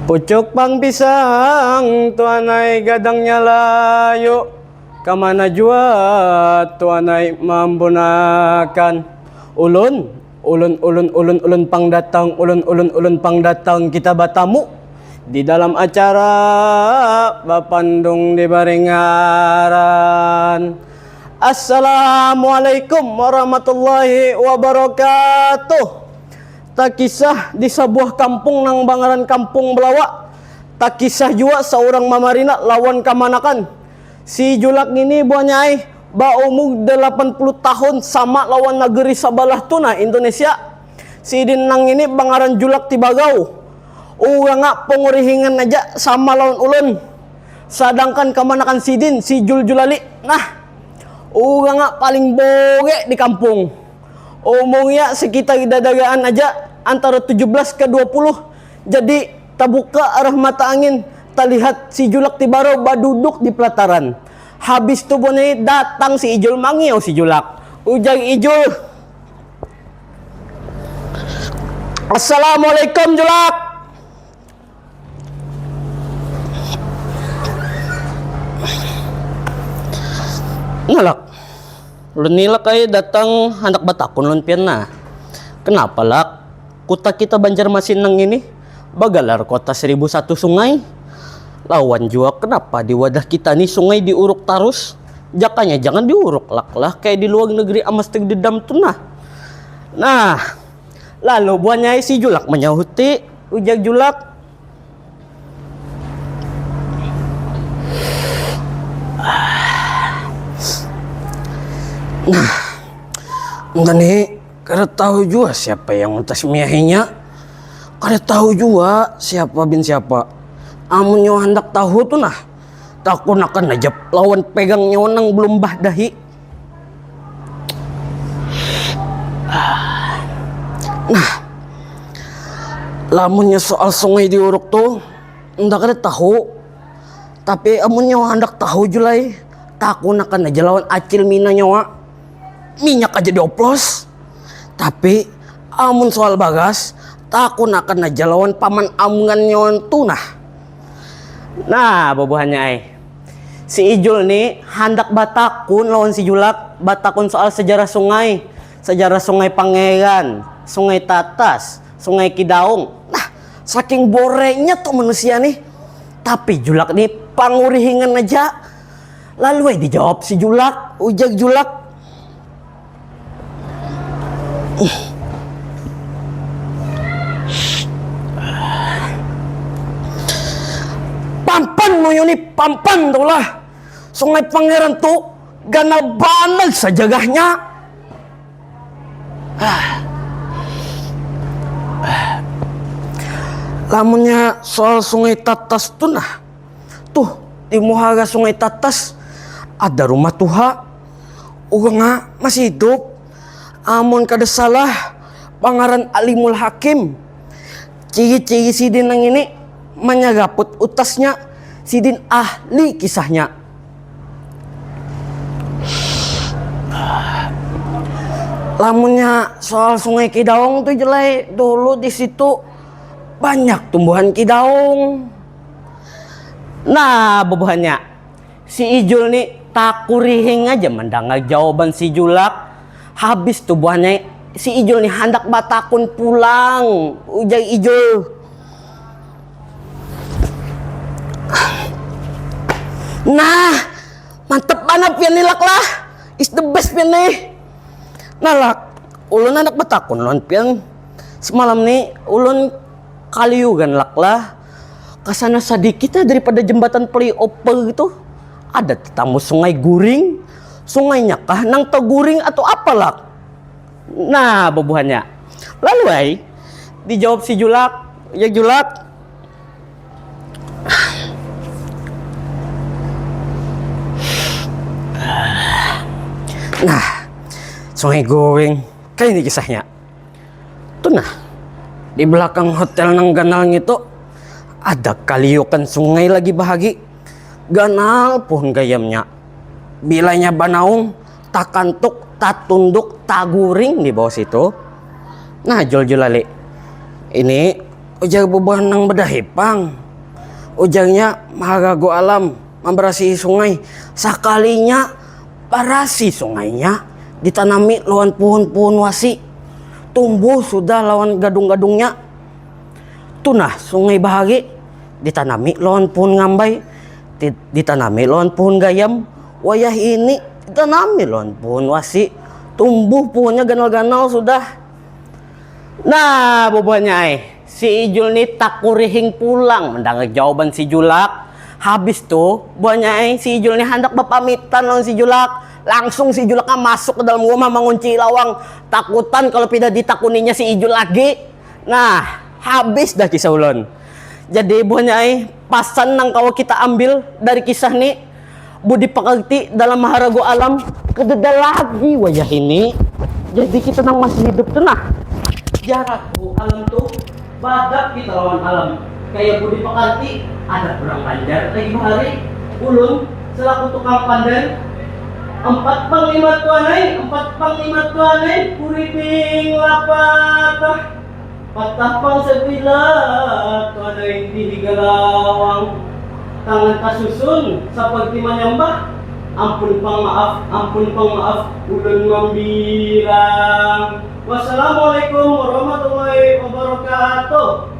Pucuk pang pisang, tuanay gadangnya layo. Kamana jua, tuanay mambunakan. Ulun, ulun pang datang, ulun pang datang kita batamu. Di dalam acara Bapandung di Baringaran. Assalamualaikum warahmatullahi wabarakatuh. Tak kisah di sebuah kampung nang bangaran kampung Belawa. Tak kisah juga seorang mamarina lawan kamanakan. Si Julak ini buanyai ba umur 80 tahun sama lawan negeri sebelah tuna Indonesia. Si Dinang ini bangaran Julak Tibagau. Nga pengurihingan aja sama lawan ulun. Sedangkan kamanakan si Din, si Julali. Nah, nga paling boge di kampung. Umumnya sekitar dadagaan aja antara 17 ke 20. Jadi tabuka arah mata angin, terlihat si Julak Tibaro baduduk di pelataran. Habis tu bonai datang si Ijul mangiau si Julak. Ujang Ijul. Assalamualaikum Julak. Ngalak. Lunila kayak datang anak batakun lon pian na. Kenapa lak? Kota kita Banjarmasin nang ini bagalar kota 1001 sungai. Lawan juga kenapa di wadah kita nih sungai diuruk tarus? Jakanya jangan diuruk lah kayak di luar negeri amas teg dedam tuh nah. Nah, lalu buahnya si Julak menyahuti ujak Julak. Nah, enggak nih, kada tahu juga siapa yang mentas miahinya. Kada tahu juga siapa bin siapa. Amun nyawa hendak tahu tuh nah, takut akan aja lawan pegang nyawa nang belum bah dahi. Nah, lamunnya soal sungai diuruk tuh, enggak kada tahu. Tapi amun nyawa hendak tahu julai, takut akan aja lawan acil mina nyawa. Minyak aja dioplos. Tapi amun soal bagas takun akan aja lawan paman amungan nyawan tunah. Nah bobohannya si Ijul nih hendak batakun lawan si Julak. Batakun soal sejarah sungai. Sejarah sungai Pangeran, sungai Tatas, sungai Kidaung. Nah saking borenya tuh manusia nih. Tapi Julak nih pangurihingan aja. Lalu dijawab si Julak. Ujak Julak. Pampan mo yun pampan tuh lah. Sungai Pangeran tuh ganal banal sa jagahnya. Lamunnya soal sungai Tatas tuh nah. Tuh di muhaga sungai Tatas ada rumah tuha. Nga masih hidup. Amun kada salah pangaran Alimul Hakim. Ciri-ciri si Din nang ini menyagaput utasnya. Si Din ahli kisahnya. Lamunnya soal sungai Kidaung tuh jelai dulu di situ banyak tumbuhan kidaung. Nah bobohannya si Ijul nih takurihing aja mendengar jawaban si Julak. Habis tuh buahnya si Ijul nih hendak batakun pulang. Ujang Ijul. Nah, mantep banget pian nilak lah. Is the best pian nih. Nah lak, ulun hendak batakun lawan pian. Semalam nih ulun kaliugan lak lah. Kesana sedikit daripada jembatan flyover gitu. Ada tetamu sungai Guring. Sungainya kah nang teguring atau apalah? Nah bobohannya. Lalu dijawab si Julak. Ya Julak. Nah sungai Guring kayak ini kisahnya. Tuh nah di belakang hotel nang ganal itu ada kaliukan sungai lagi bahagi. Ganal pun gayamnya. Bilanya banaung, tak kantuk, tak tunduk, tak guring di bawah situ. Nah Julali, ini ujang beban nang bedahipang. Ujangnya mahagago alam, memberasi sungai. Sakalinya barasi sungainya, ditanami lawan pohon-pohon wasi. Tumbuh sudah lawan gadung-gadungnya. Tunah sungai bahagi, ditanami lawan pohon ngambay, ditanami lawan pohon gayam. Wayah ini ditanami lawan pohon wasi. Tumbuh pohonnya ganal-ganal sudah. Nah, bobanya si Ijul nih tak kurihing pulang mendengar jawaban si Julak. Habis tuh, buahnya si Ijul nih hendak berpamitan lawan si Julak. Langsung si Julak masuk ke dalam rumah mengunci lawang. Takutan kalau tidak ditakuninya si Ijul lagi. Nah, habis dah kisah ulun. Jadi buahnya pasan nang kalau kita ambil dari kisah nih, budi pekerti dalam maharago alam kededa lagi wajah ini. Jadi kita nang masih hidup tuh nah. Jarak tuh alam tuh badak kita lawan alam. Kayak budi pekerti ada perang panjar lagi bahari. Ulun selaku tukang pandan 4 panglima tuanai kuriping lapatah patah pang sebilah tuanai di galawang tangan kasusun seperti menyembah ampun pang maaf ulun membirang. Wassalamualaikum warahmatullahi wabarakatuh.